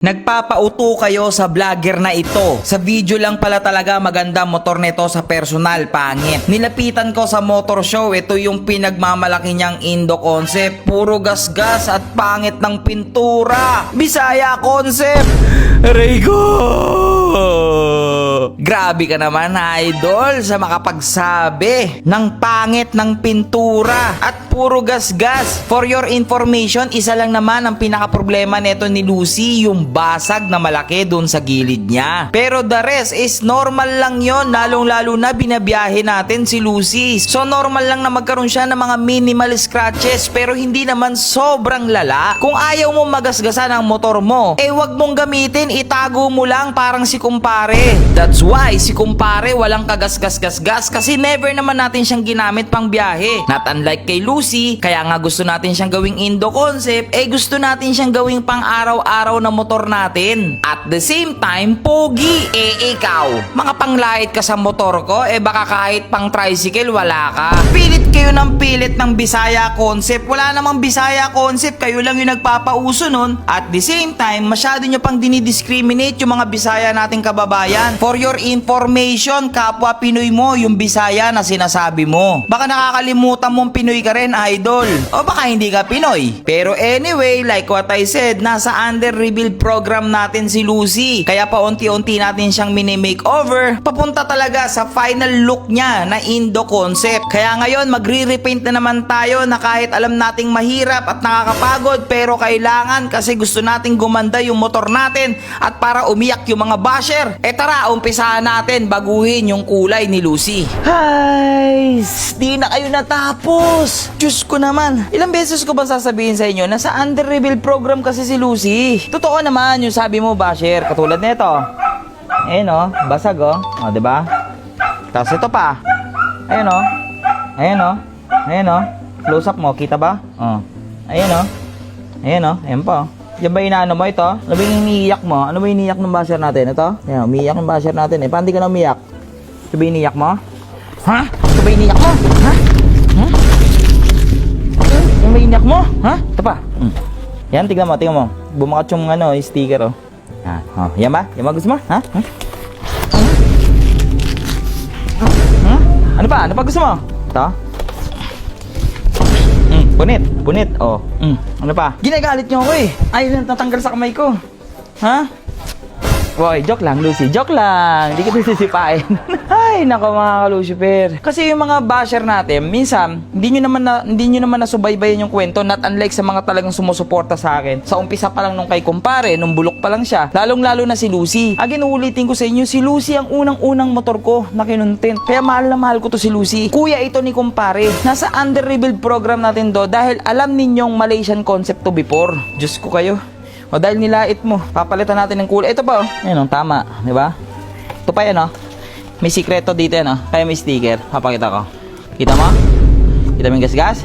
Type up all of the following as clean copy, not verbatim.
Nagpapauto kayo sa vlogger na ito. Sa video lang pala talaga maganda motor nito, sa personal pangit. Nilapitan ko sa motor show, ito yung pinagmamalaki niyang Indo concept. Puro gasgas at pangit ng pintura. Bisaya concept. Aray ko! Grabe ka naman, idol, sa makapagsabi ng pangit ng pintura at puro gasgas. For your information, isa lang naman ang pinaka-problema nito ni Lucy, yung basag na malaki dun sa gilid niya. Pero the rest is normal lang yon, lalong-lalo na binabiyahe natin si Lucy. So normal lang na magkaroon siya ng mga minimal scratches, pero hindi naman sobrang lala. Kung ayaw mo magasgasan ang motor mo, wag mong gamitin, itago mo lang parang si kumpare. That's why si kumpare walang kagasgas-gasgas, kasi never naman natin siyang ginamit pang biyahe. Not unlike kay Lucy, kaya nga gusto natin siyang gawing Indo concept, gusto natin siyang gawing pang araw-araw na motor natin. At the same time, pogi. Ikaw, mga panglait ka sa motor ko, baka kahit pang tricycle wala ka. Pilit kayo ng pilit ng Bisaya concept. Wala namang Bisaya concept, kayo lang yung nagpapauso nun. At the same time, masyado nyo pang dinidiscriminate yung mga Bisaya nating kababayan. For your information, kapwa Pinoy mo yung Bisaya na sinasabi mo. Baka nakakalimutan mong Pinoy ka rin, idol. O baka hindi ka Pinoy. Pero anyway, like what I said, nasa under rebuild program natin si Lucy. Kaya paunti-unti natin siyang mini-makeover papunta talaga sa final look niya na Indo concept. Kaya ngayon, magre-repaint na naman tayo na kahit alam nating mahirap at nakakapagod, pero kailangan kasi gusto nating gumanda yung motor natin at para umiyak yung mga basher. Tara, umpisahan natin baguhin yung kulay ni Lucy. Ay, di na kayo natapos. Diyos ko naman. Ilang beses ko ba sasabihin sa inyo na sa under rebuild program kasi si Lucy? Totoo naman yung sabi mo, basher. Katulad nito. Ayun o, basag o. O, diba? Tapos ito pa. Ayun o. Ayun o. Ayun o. Close up mo, kita ba? O. Ayun o. Ayun o. Ayun pa o. Yan ba inaano mo ito? Ano ba yung iniiyak mo? Ano ba yung iniiyak ng basher natin? Ito? Yan, umiiyak ng basher natin. Paano di ka na umiiyak? Ito ba yung iniiyak mo? Ha? Ito ba yung iniiyak mo? Ha? Hmm? Yung ba yung iniiyak mo? Ha? Ito pa. Yan, tignan mo. Bumakat yung sticker o. Yan ba? Yan ba gusto mo? Ha? Ano pa? Ano pa gusto mo? Ito? Punit. Oh. Ano pa? Ginagalit niyo ako Ay, natanggal sa kamay ko. Ha? Boy, joke lang, Lucy. Joke lang. Hindi kita sisipain. Ay, nako mga ka-Lucifer. Kasi yung mga basher natin, minsan, hindi nyo naman nasubaybayan yung kwento, not unlike sa mga talagang sumusuporta sa akin. Sa umpisa pa lang nung kay kumpare, nung bulok pa lang siya, lalong-lalo na si Lucy. Again, uulitin ko sa inyo, si Lucy ang unang-unang motor ko na kinuntent. Kaya mahal na mahal ko to si Lucy. Kuya ito ni kumpare. Nasa under rebuild program natin dahil alam ninyong Malaysian concept to before. Diyos ko kayo. O dahil nilait mo, papalitan natin ng kulay. Ito pa Ayun tama, di ba? Ito pa yan May sikreto dito yan Kaya may sticker. Papakita ko. Kita mo? Kita mo yung gasgas?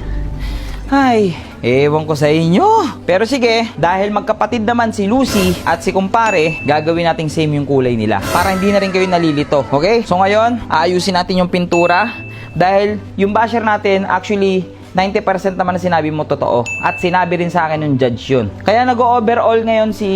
Ay, ewan ko sa inyo. Pero sige, dahil magkapatid naman si Lucy at si kumpare, gagawin nating same yung kulay nila para hindi na rin kayo nalilito. Okay? So ngayon, aayusin natin yung pintura. Dahil yung basher natin, actually 90% naman na sinabi mo totoo. At sinabi rin sa akin yung judge yun. Kaya nag-overall ngayon si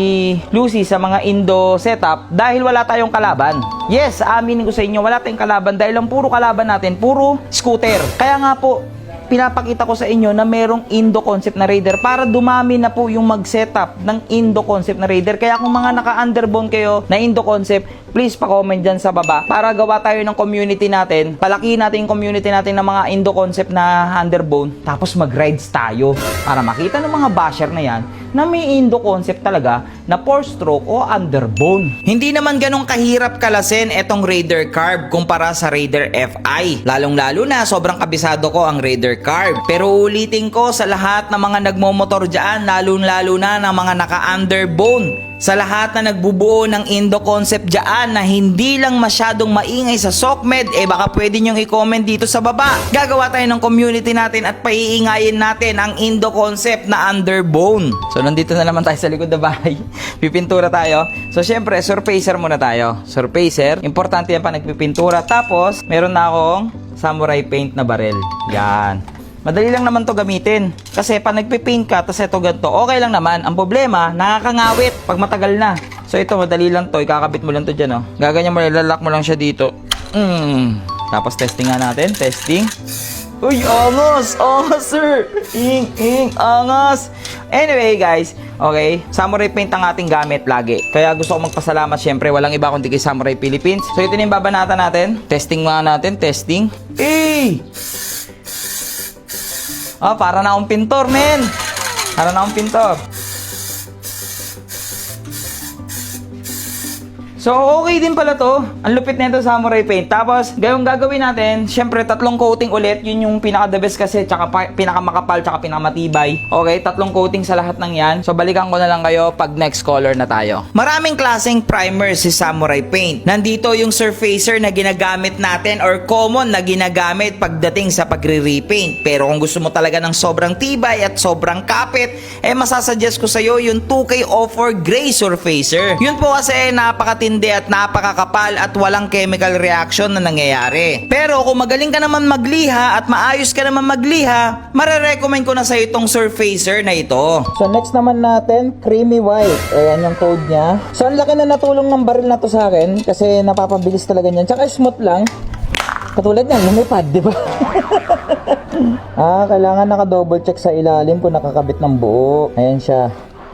Lucy sa mga Indo setup dahil wala tayong kalaban. Yes, aminin ko sa inyo, wala tayong kalaban dahil ang puro kalaban natin, puro scooter. Kaya nga po, pinapakita ko sa inyo na merong Indo concept na Raider para dumami na po yung mag-setup ng Indo concept na Raider. Kaya kung mga naka-underbone kayo na Indo concept, please pa-comment dyan sa baba para gawa tayo ng community natin. Palakihin natin yung community natin ng mga Indo concept na underbone. Tapos mag-rides tayo para makita ng mga basher na yan na may Indo concept talaga na 4-stroke o underbone. Hindi naman ganong kahirap kalasin etong Raider Carb kumpara sa Raider FI. Lalong-lalo na sobrang kabisado ko ang Raider Carb. Pero ulitin ko sa lahat ng mga nagmomotor dyan, lalong-lalo na ng mga naka-underbone. Sa lahat na nagbubuo ng Indo concept dyan na hindi lang masyadong maingay sa SOCMED, baka pwede nyong i-comment dito sa baba. Gagawa tayo ng community natin at paiingayin natin ang Indo concept na underbone. So nandito na naman tayo sa likod na bahay. Pipintura tayo. So syempre, surfacer muna tayo. Surfacer, importante yan pa nagpipintura. Tapos, meron na akong samurai paint na barel. Yan. Madali lang naman to gamitin. Kasi pag nagpipaint ka, tapos ito ganito, okay lang naman. Ang problema, nakakangawit pag matagal na. So ito, madali lang to. Ikakabit mo lang to dyan, oh. Gaganyan mo, ilalak mo lang siya dito. Tapos testing nga natin. Testing. Uy, angas! Angas, sir! Angas! Anyway, guys, okay, Samurai Paint ang ating gamit lagi. Kaya gusto ko magpasalamat, syempre, walang iba kundi kay Samurai Philippines. So, ito na yung babanatan natin. Testing mga natin, testing. Para na akong pintor, men! Para na akong pintor. So, okay din pala to. Ang lupit nito Samurai Paint. Tapos, gayong gagawin natin, syempre, 3 coating ulit. Yun yung pinaka-the best kasi, tsaka pinaka-makapal, tsaka pinaka-matibay. Okay, 3 coating sa lahat ng yan. So, balikan ko na lang kayo pag next color na tayo. Maraming klaseng primer si Samurai Paint. Nandito yung surfacer na ginagamit natin or common na ginagamit pagdating sa pagre-repaint. Pero kung gusto mo talaga ng sobrang tibay at sobrang kapit, masasuggest ko sa'yo yung 2K04 Gray Surfacer. Yun po kasi napakatindi at napakakapal at walang chemical reaction na nangyayari. Pero kung magaling ka naman magliha at maayos ka naman magliha, marerecommend ko na sa itong surfacer na ito. So next naman natin, creamy white. Ayan yung code niya. So ang laki na natulong ng baril na to sa akin kasi napapabilis talaga niyan. Tsaka smooth lang. Katulad niyan, lumipad, di ba? Kailangan naka-double check sa ilalim kung nakakabit ng buo. Ayan siya.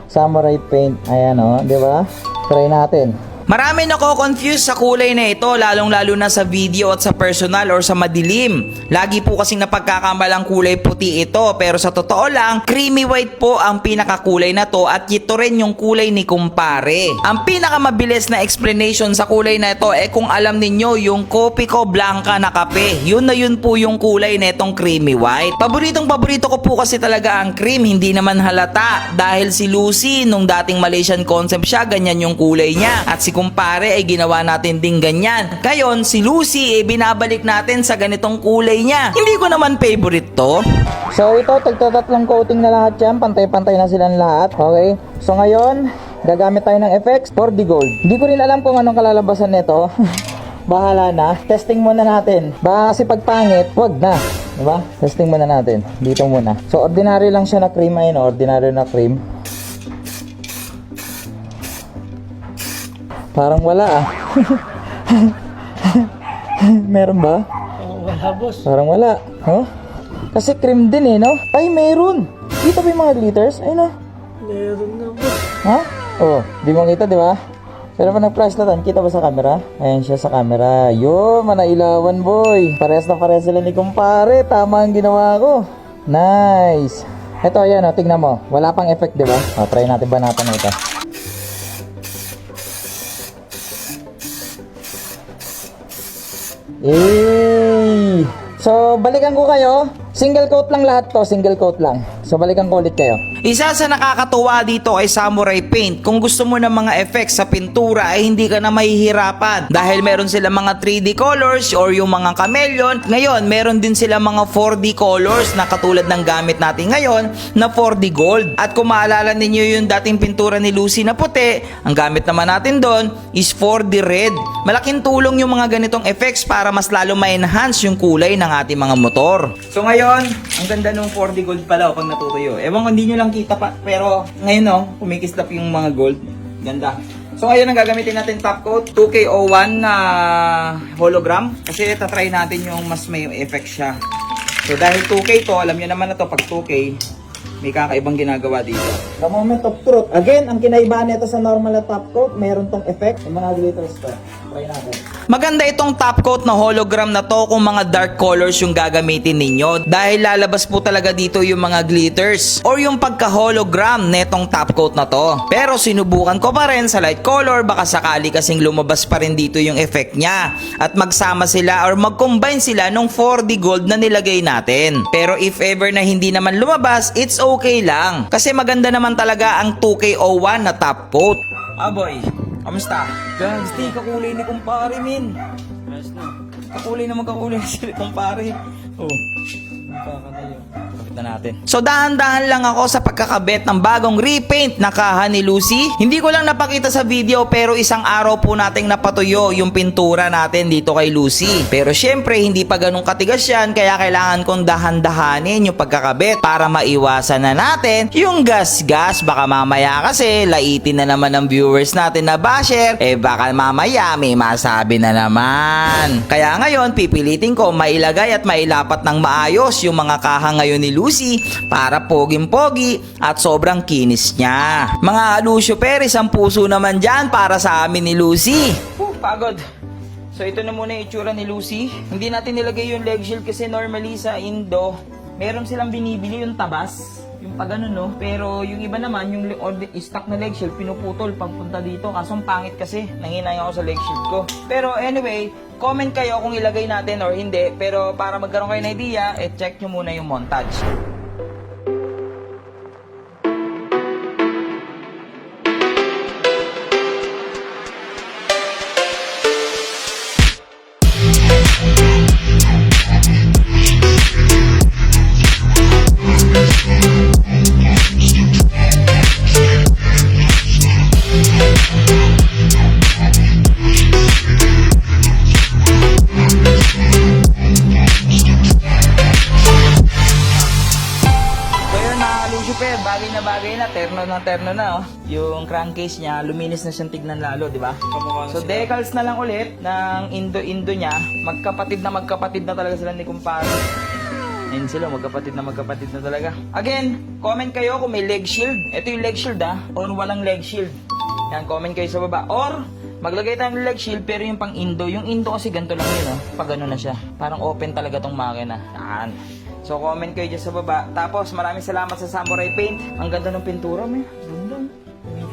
Samurai Paint. Ayan di ba? Try natin. Marami nako-confuse sa kulay na ito, lalong-lalo na sa video at sa personal or sa madilim. Lagi po kasing napagkakamalang kulay puti ito, pero sa totoo lang, creamy white po ang pinakakulay na to at ito rin yung kulay ni kumpare. Ang pinakamabilis na explanation sa kulay na ito kung alam ninyo yung Kopiko Blanca na kape. Yun na yun po yung kulay na itong creamy white. Paborito ko po kasi talaga ang cream, hindi naman halata. Dahil si Lucy, nung dating Malaysian concept siya, ganyan yung kulay niya. At si kumpare ay ginawa natin din ganyan. Ngayon, si Lucy binabalik natin sa ganitong kulay niya. Hindi ko naman favorite to. So ito, tagtatatlong coating na lahat yan. Pantay-pantay na silang lahat. Okay? So ngayon, gagamit tayo ng FX 4D Gold. Hindi ko rin alam kung anong kalalabasan nito. Bahala na. Testing muna natin. Baka kasi pag pangit, wag na. Diba? Testing muna natin. Dito muna. So ordinary lang siya na cream. Ayun, ordinary na cream. Parang wala Meron ba? Wala, boss. Parang wala. Kasi cream din no? Ay, meron. Kita ba yung mga glitters? Ayun Meron na, boss. Di mo kita, di ba? Pero pa nag-flash na kita ba sa camera? Ayan siya sa camera. Yo, manailawan, boy. Parehas na parehas sila ni kumpare. Tama ang ginawa ko. Nice. Ito, ayan tignan mo. Wala pang effect, di ba? Try natin banatan ito. So, balikan ko kayo. Single coat lang lahat to, single coat lang. So, balikan ko ulit kayo. Isa sa nakakatuwa dito ay Samurai Paint. Kung gusto mo ng mga effects sa pintura ay hindi ka na mahihirapan. Dahil meron sila mga 3D colors or yung mga chameleon. Ngayon, meron din sila mga 4D colors na katulad ng gamit natin ngayon na 4D gold. At kung maalala ninyo yung dating pintura ni Lucy na puti, ang gamit naman natin doon is 4D red. Malaking tulong yung mga ganitong effects para mas lalo ma-enhance yung kulay ng ating mga motor. So ngayon, ang ganda ng 4D gold pala pag natutuyo. Ewan ko hindi nyo lang kita pa, pero ngayon kumikislap yung mga gold. Ganda. So ngayon ang gagamitin natin top coat, 2K01 na hologram. Kasi tatry natin yung mas may effect siya. So dahil 2K to, alam nyo naman na to pag 2K, may kakaibang ginagawa dito. The moment of truth. Again, ang kinaibahan nito sa normal na top coat, mayroon tong effect. Yung mga glitters to. Try natin. Maganda itong top coat na hologram na to kung mga dark colors yung gagamitin ninyo. Dahil lalabas po talaga dito yung mga glitters or yung pagka-hologram netong top coat na to. Pero sinubukan ko pa rin sa light color, baka sakali kasing lumabas pa rin dito yung effect niya. At magsama sila or mag-combine sila nung 4D gold na nilagay natin. Pero if ever na hindi naman lumabas, it's okay lang. Kasi maganda naman talaga ang 2K01 na top coat. Boy, kamusta? Gags, di kakulay ni kumpare, min. Kakulay naman kakulay ni kumpare. Magkakatayo. na natin. So dahan-dahan lang ako sa pagkakabit ng bagong repaint na kaha ni Lucy. Hindi ko lang napakita sa video pero isang araw po nating napatuyo yung pintura natin dito kay Lucy. Pero syempre hindi pa ganun katigas yan kaya kailangan kong dahan-dahanin yung pagkakabit para maiwasan na natin yung gas-gas. Baka mamaya kasi laitin na naman ng viewers natin na basher, baka mamaya may masabi na naman. Kaya ngayon pipilitin ko mailagay at mailapat ng maayos yung mga kaha ngayon ni Lucy para poging-pogi at sobrang kinis niya. Mga Lucio Perez, ang puso naman dyan para sa amin ni Lucy. Pagod. So ito na muna yung itsura ni Lucy. Hindi natin nilagay yung leg shield kasi normally sa Indo, meron silang binibili yung tabas. Yung pag ano no. Pero yung iba naman, yung stock na leg shield, pinuputol pagpunta dito. Kaso ang pangit kasi, nanginay ako sa leg shield ko. Pero anyway, comment kayo kung ilagay natin or hindi. Pero para magkaroon kayo ng idea, check nyo muna yung montage. Super, bagay na, terno na, oh. Yung crankcase niya, luminis na siyang tignan lalo, di ba? So, decals na lang ulit ng Indo niya. Magkapatid na talaga sila ni kumpare. Ayun sila, magkapatid na talaga. Again, comment kayo kung may leg shield. Ito yung leg shield, or walang leg shield. Yan, comment kayo sa baba. Or, maglagay tayo ng leg shield, pero yung pang Indo. Yung Indo kasi ganito lang yun, oh. Pag ano na siya. Parang open talaga tong makina. Yan. So, comment kayo dyan sa baba. Tapos, maraming salamat sa Samurai Paint. Ang ganda ng pintura, may. Ganda.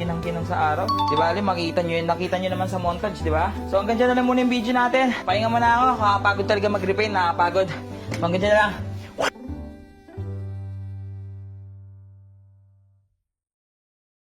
Kinang-kinang sa araw. Diba, alim, nakita nyo naman sa montage, diba? So, hanggang dyan na lang muna yung video natin. Pahinga muna ako. Nakapagod talaga mag-repaint. Nakapagod. Hanggang dyan na lang.